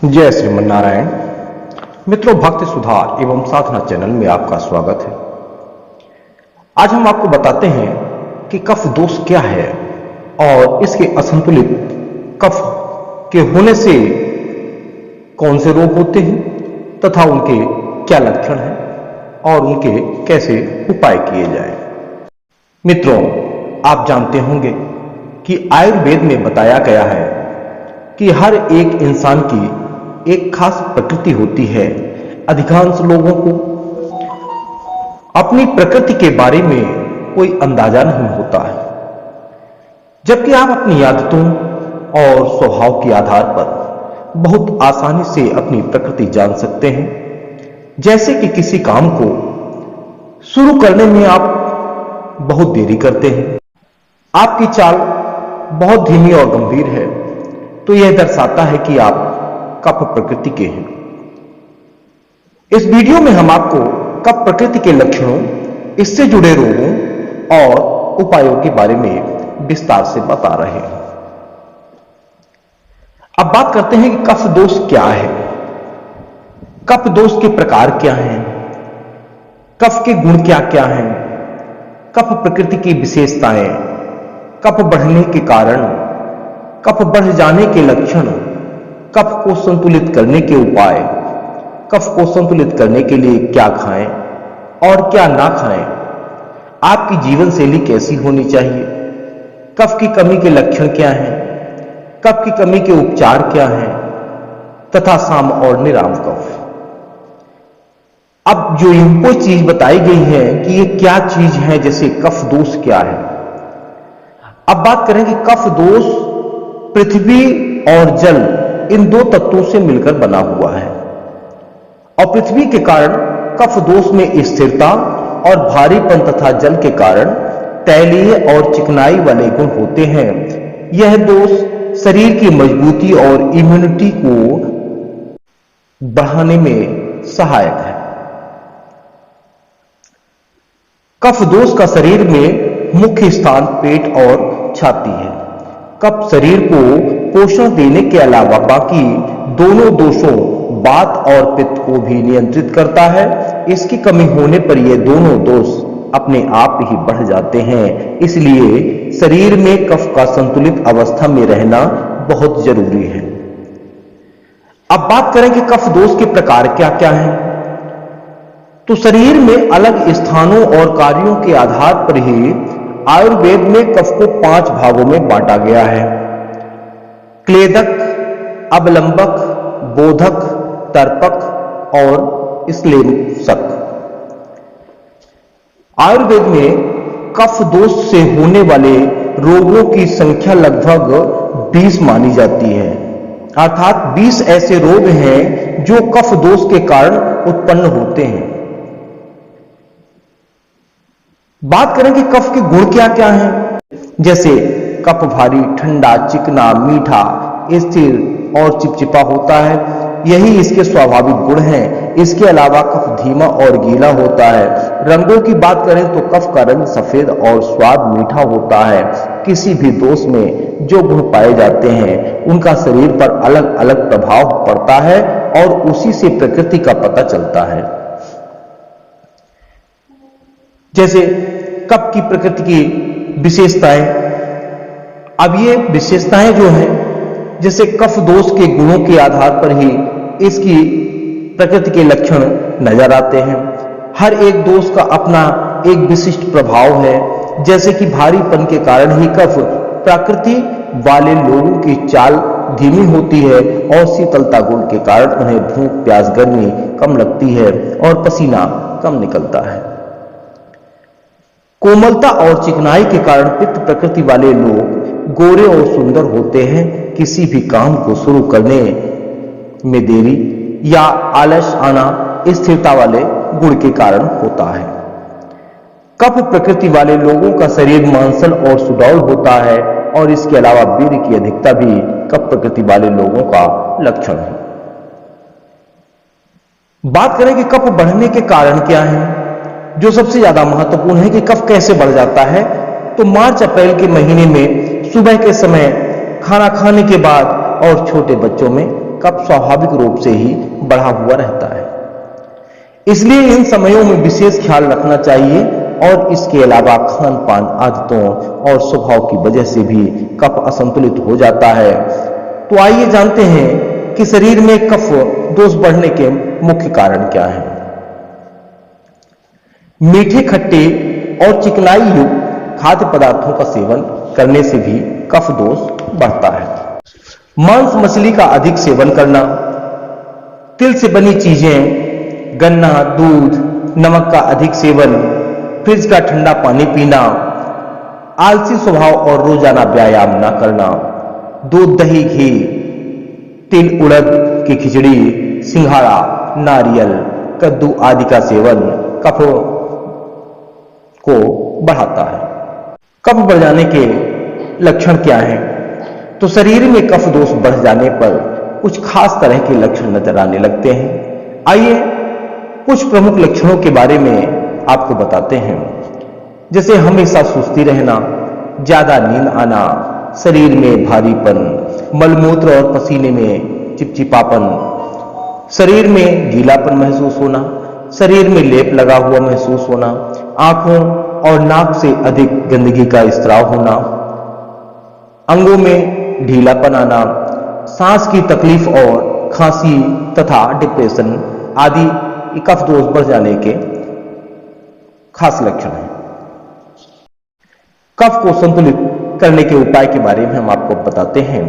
जय श्रीमन नारायण। मित्रों, भक्ति सुधार एवं साधना चैनल में आपका स्वागत है। आज हम आपको बताते हैं कि कफ दोष क्या है और इसके असंतुलित कफ के होने से कौन से रोग होते हैं तथा उनके क्या लक्षण हैं और उनके कैसे उपाय किए जाएं। मित्रों, आप जानते होंगे कि आयुर्वेद में बताया गया है कि हर एक इंसान की एक खास प्रकृति होती है। अधिकांश लोगों को अपनी प्रकृति के बारे में कोई अंदाजा नहीं होता है, जबकि आप अपनी आदतों और स्वभाव के आधार पर बहुत आसानी से अपनी प्रकृति जान सकते हैं। जैसे कि किसी काम को शुरू करने में आप बहुत देरी करते हैं, आपकी चाल बहुत धीमी और गंभीर है, तो यह दर्शाता है कि आप कफ प्रकृति के हैं। इस वीडियो में हम आपको कफ प्रकृति के लक्षणों, इससे जुड़े रोगों और उपायों के बारे में विस्तार से बता रहे हैं। अब बात करते हैं कि कफ दोष क्या है। कफ दोष के प्रकार क्या हैं, कफ के गुण क्या क्या हैं, कफ प्रकृति की विशेषताएं, कफ बढ़ने के कारण, कफ बढ़ जाने के लक्षण, कफ को संतुलित करने के उपाय, कफ को संतुलित करने के लिए क्या खाएं और क्या ना खाएं, आपकी जीवन शैली कैसी होनी चाहिए, कफ की कमी के लक्षण क्या हैं, कफ की कमी के उपचार क्या हैं, तथा साम और निराम कफ। अब जो इनको चीज बताई गई है कि ये क्या चीज है, जैसे कफ दोष क्या है। अब बात करें कि कफ दोष पृथ्वी और जल, इन दो तत्वों से मिलकर बना हुआ है और पृथ्वी के कारण कफ दोष में स्थिरता और भारीपन तथा जल के कारण तैलीय और चिकनाई वाले गुण होते हैं। यह दोष शरीर की मजबूती और इम्यूनिटी को बढ़ाने में सहायक है। कफ दोष का शरीर में मुख्य स्थान पेट और छाती है। कफ शरीर को पोषण देने के अलावा बाकी दोनों दोषों, वात और पित्त को भी नियंत्रित करता है। इसकी कमी होने पर ये दोनों दोष अपने आप ही बढ़ जाते हैं। इसलिए शरीर में कफ का संतुलित अवस्था में रहना बहुत जरूरी है। अब बात करें कि कफ दोष के प्रकार क्या क्या हैं, तो शरीर में अलग स्थानों और कार्यों के आधार पर ही आयुर्वेद में कफ को 5 भागों में बांटा गया है। क्लेदक, अवलंबक, बोधक, तर्पक और श्लेषक। आयुर्वेद में कफ दोष से होने वाले रोगों की संख्या लगभग 20 मानी जाती है, अर्थात 20 ऐसे रोग हैं जो कफ दोष के कारण उत्पन्न होते हैं। बात करें कि कफ के गुण क्या क्या हैं, जैसे कफ भारी, ठंडा, चिकना, मीठा, स्थिर और चिपचिपा होता है, यही इसके स्वाभाविक गुण हैं। इसके अलावा कफ धीमा और गीला होता है। रंगों की बात करें तो कफ का रंग सफेद और स्वाद मीठा होता है। किसी भी दोष में जो गुण पाए जाते हैं उनका शरीर पर अलग अलग प्रभाव पड़ता है और उसी से प्रकृति का पता चलता है। जैसे कफ की प्रकृति की विशेषताएं। अब ये विशेषताएं जो हैं, जैसे कफ दोष के गुणों के आधार पर ही इसकी प्रकृति के लक्षण नजर आते हैं। हर एक दोष का अपना एक विशिष्ट प्रभाव है। जैसे कि भारीपन के कारण ही कफ प्रकृति वाले लोगों की चाल धीमी होती है और शीतलता गुण के कारण उन्हें भूख, प्यास, गर्मी कम लगती है और पसीना कम निकलता है। कोमलता और चिकनाई के कारण पित्त प्रकृति वाले लोग गोरे और सुंदर होते हैं। किसी भी काम को शुरू करने में देरी या आलस आना स्थिरता वाले गुण के कारण होता है। कफ प्रकृति वाले लोगों का शरीर मांसल और सुडौल होता है और इसके अलावा वीर्य की अधिकता भी कफ प्रकृति वाले लोगों का लक्षण है। बात करें कि कफ बढ़ने के कारण क्या है, जो सबसे ज्यादा महत्वपूर्ण है कि कफ कैसे बढ़ जाता है, तो मार्च अप्रैल के महीने में सुबह के समय खाना खाने के बाद और छोटे बच्चों में कफ स्वाभाविक रूप से ही बढ़ा हुआ रहता है। इसलिए इन समयों में विशेष ख्याल रखना चाहिए और इसके अलावा खान पान आदतों और स्वभाव की वजह से भी कफ असंतुलित हो जाता है। तो आइए जानते हैं कि शरीर में कफ दोष बढ़ने के मुख्य कारण क्या हैं। मीठे, खट्टे और चिकनाई युक्त खाद्य पदार्थों का सेवन करने से भी कफ दोष बढ़ता है। मांस मछली का अधिक सेवन करना, तिल से बनी चीजें, गन्ना, दूध, नमक का अधिक सेवन, फ्रिज का ठंडा पानी पीना, आलसी स्वभाव और रोजाना व्यायाम न करना, दूध, दही, घी, तिल उड़द की खिचड़ी, सिंघाड़ा, नारियल, कद्दू आदि का सेवन कफ को बढ़ाता है। कफ बढ़ जाने के लक्षण क्या हैं? तो शरीर में कफ दोष बढ़ जाने पर कुछ खास तरह के लक्षण नजर आने लगते हैं। आइए कुछ प्रमुख लक्षणों के बारे में आपको बताते हैं। जैसे हमेशा सुस्ती रहना, ज्यादा नींद आना, शरीर में भारीपन, मलमूत्र और पसीने में चिपचिपापन, शरीर में गीलापन महसूस होना, शरीर में लेप लगा हुआ महसूस होना, आंखों और नाक से अधिक गंदगी का स्त्राव होना, अंगों में ढीलापन आना, सांस की तकलीफ और खांसी तथा डिप्रेशन आदि कफ दोष बढ़ जाने के खास लक्षण हैं। कफ को संतुलित करने के उपाय के बारे में हम आपको बताते हैं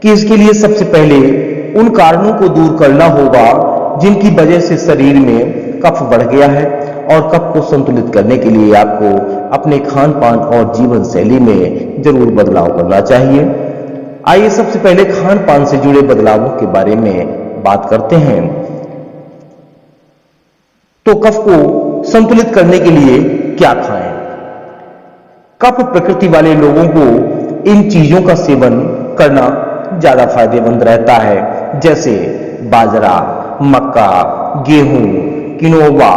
कि इसके लिए सबसे पहले उन कारणों को दूर करना होगा जिनकी वजह से शरीर में कफ बढ़ गया है, और कफ को संतुलित करने के लिए आपको अपने खान पान और जीवन शैली में जरूर बदलाव करना चाहिए। आइए सबसे पहले खान पान से जुड़े बदलावों के बारे में बात करते हैं। तो कफ को संतुलित करने के लिए क्या खाएं? कफ प्रकृति वाले लोगों को इन चीजों का सेवन करना ज्यादा फायदेमंद रहता है, जैसे बाजरा, मक्का, गेहूं, किनोवा,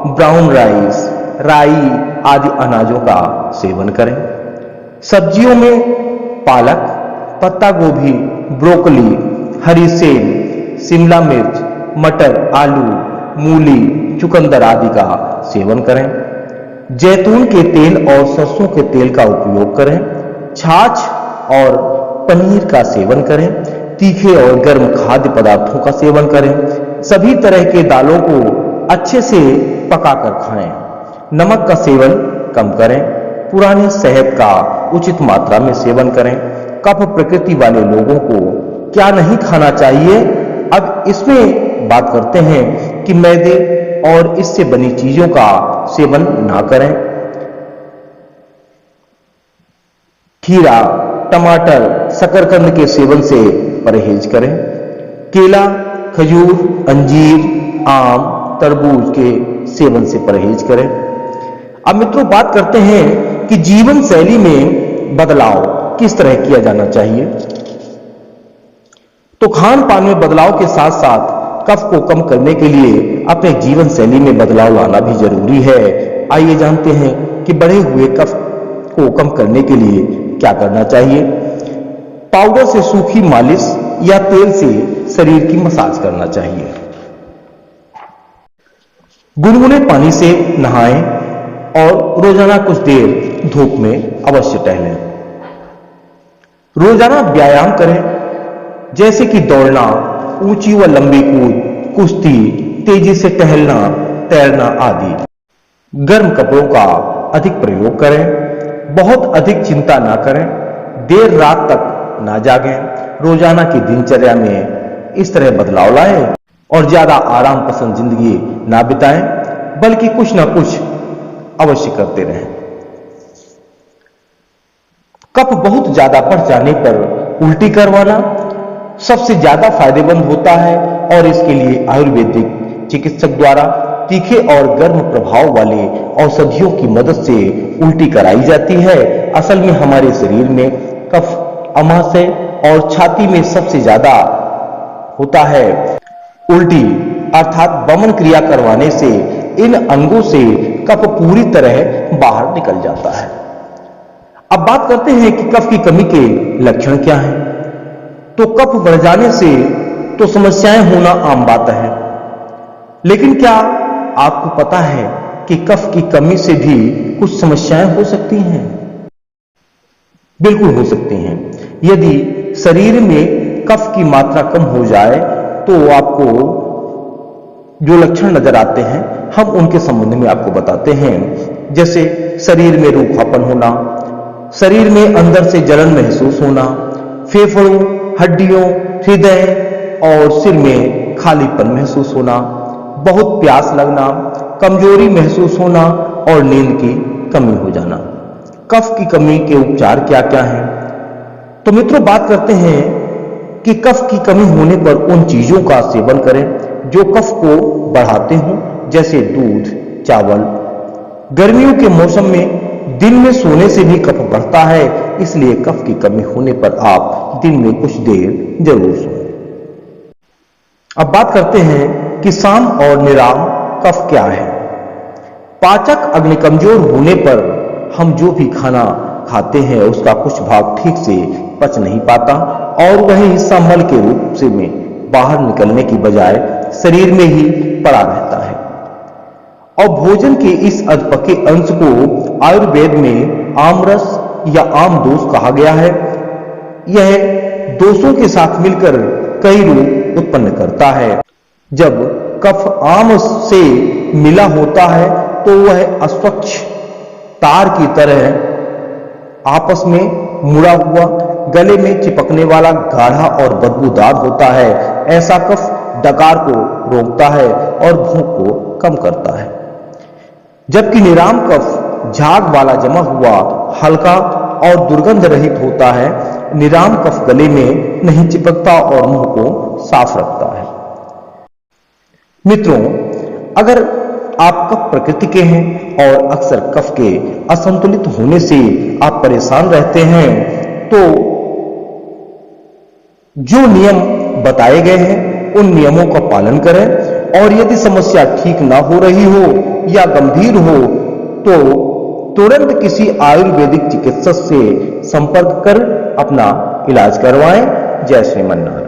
ब्राउन राइस, राई आदि अनाजों का सेवन करें। सब्जियों में पालक, पत्ता गोभी, ब्रोकली, हरी सेम, शिमला मिर्च, मटर, आलू, मूली, चुकंदर आदि का सेवन करें। जैतून के तेल और सरसों के तेल का उपयोग करें। छाछ और पनीर का सेवन करें। तीखे और गर्म खाद्य पदार्थों का सेवन करें। सभी तरह के दालों को अच्छे से पकाकर खाएं। नमक का सेवन कम करें। पुराने शहद का उचित मात्रा में सेवन करें। कफ प्रकृति वाले लोगों को क्या नहीं खाना चाहिए, अब इसमें बात करते हैं कि मैदे और इससे बनी चीजों का सेवन ना करें। खीरा, टमाटर, शकरकंद के सेवन से परहेज करें। केला, खजूर, अंजीर, आम, तरबूज के सेवन से परहेज करें। अब मित्रों बात करते हैं कि जीवन शैली में बदलाव किस तरह किया जाना चाहिए। तो खान पान में बदलाव के साथ साथ कफ को कम करने के लिए अपने जीवन शैली में बदलाव लाना भी जरूरी है। आइए जानते हैं कि बढ़े हुए कफ को कम करने के लिए क्या करना चाहिए। पाउडर से सूखी मालिश या तेल से शरीर की मसाज करना चाहिए। गुनगुने पानी से नहाएं और रोजाना कुछ देर धूप में अवश्य टहलें। रोजाना व्यायाम करें, जैसे कि दौड़ना, ऊंची व लंबी कूद, कुश्ती, तेजी से टहलना, तैरना आदि। गर्म कपड़ों का अधिक प्रयोग करें। बहुत अधिक चिंता ना करें। देर रात तक ना जागें। रोजाना की दिनचर्या में इस तरह बदलाव लाएं और ज्यादा आराम पसंद जिंदगी ना बिताएं, बल्कि कुछ ना कुछ अवश्य करते रहें। कफ बहुत ज्यादा बढ़ जाने पर उल्टी करवाना सबसे ज्यादा फायदेमंद होता है, और इसके लिए आयुर्वेदिक चिकित्सक द्वारा तीखे और गर्म प्रभाव वाले औषधियों की मदद से उल्टी कराई जाती है। असल में हमारे शरीर में कफ अमाशय और छाती में सबसे ज्यादा होता है। उल्टी अर्थात वमन क्रिया करवाने से इन अंगों से कफ पूरी तरह बाहर निकल जाता है। अब बात करते हैं कि कफ की कमी के लक्षण क्या हैं। तो कफ बढ़ जाने से तो समस्याएं होना आम बात है। लेकिन क्या आपको पता है कि कफ की कमी से भी कुछ समस्याएं हो सकती हैं? बिल्कुल हो सकती हैं। यदि शरीर में कफ की मात्रा कम हो जाए तो आपको जो लक्षण नजर आते हैं हम उनके संबंध में आपको बताते हैं। जैसे शरीर में रूखापन होना, शरीर में अंदर से जलन महसूस होना, फेफड़ों, हड्डियों, हृदय और सिर में खालीपन महसूस होना, बहुत प्यास लगना, कमजोरी महसूस होना और नींद की कमी हो जाना। कफ की कमी के उपचार क्या क्या हैं? तो मित्रों, बात करते हैं कि कफ की कमी होने पर उन चीजों का सेवन करें जो कफ को बढ़ाते हों, जैसे दूध, चावल। गर्मियों के मौसम में दिन में सोने से भी कफ बढ़ता है, इसलिए कफ की कमी होने पर आप दिन में कुछ देर जरूर सोएं। अब बात करते हैं कि साम और निराम कफ क्या है। पाचक अग्नि कमजोर होने पर हम जो भी खाना खाते हैं उसका कुछ भाग ठीक से पच नहीं पाता और वही हिस्सा मल के रूप से में बाहर निकलने की बजाय शरीर में ही पड़ा रहता है। और भोजन के इस अधपके अंश को आयुर्वेद में आमरस या आम दोष कहा गया है। यह दोषों के साथ मिलकर कई रूप उत्पन्न करता है। जब कफ आम से मिला होता है तो वह अस्वच्छ तार की तरह आपस में मुड़ा हुआ, गले में चिपकने वाला, गाढ़ा और बदबूदार होता है। ऐसा कफ डकार को रोकता है और भूख को कम करता है। जबकि निराम कफ झाग वाला जमा हुआ, हल्का और दुर्गंध रहित होता है। निराम कफ गले में नहीं चिपकता और मुंह को साफ रखता है। मित्रों, अगर आप कफ प्रकृति के हैं और अक्सर कफ के असंतुलित होने से आप परेशान रहते हैं तो जो नियम बताए गए हैं उन नियमों का पालन करें और यदि समस्या ठीक ना हो रही हो या गंभीर हो तो तुरंत किसी आयुर्वेदिक चिकित्सक से संपर्क कर अपना इलाज करवाएं। जय श्रीमन्नारायण।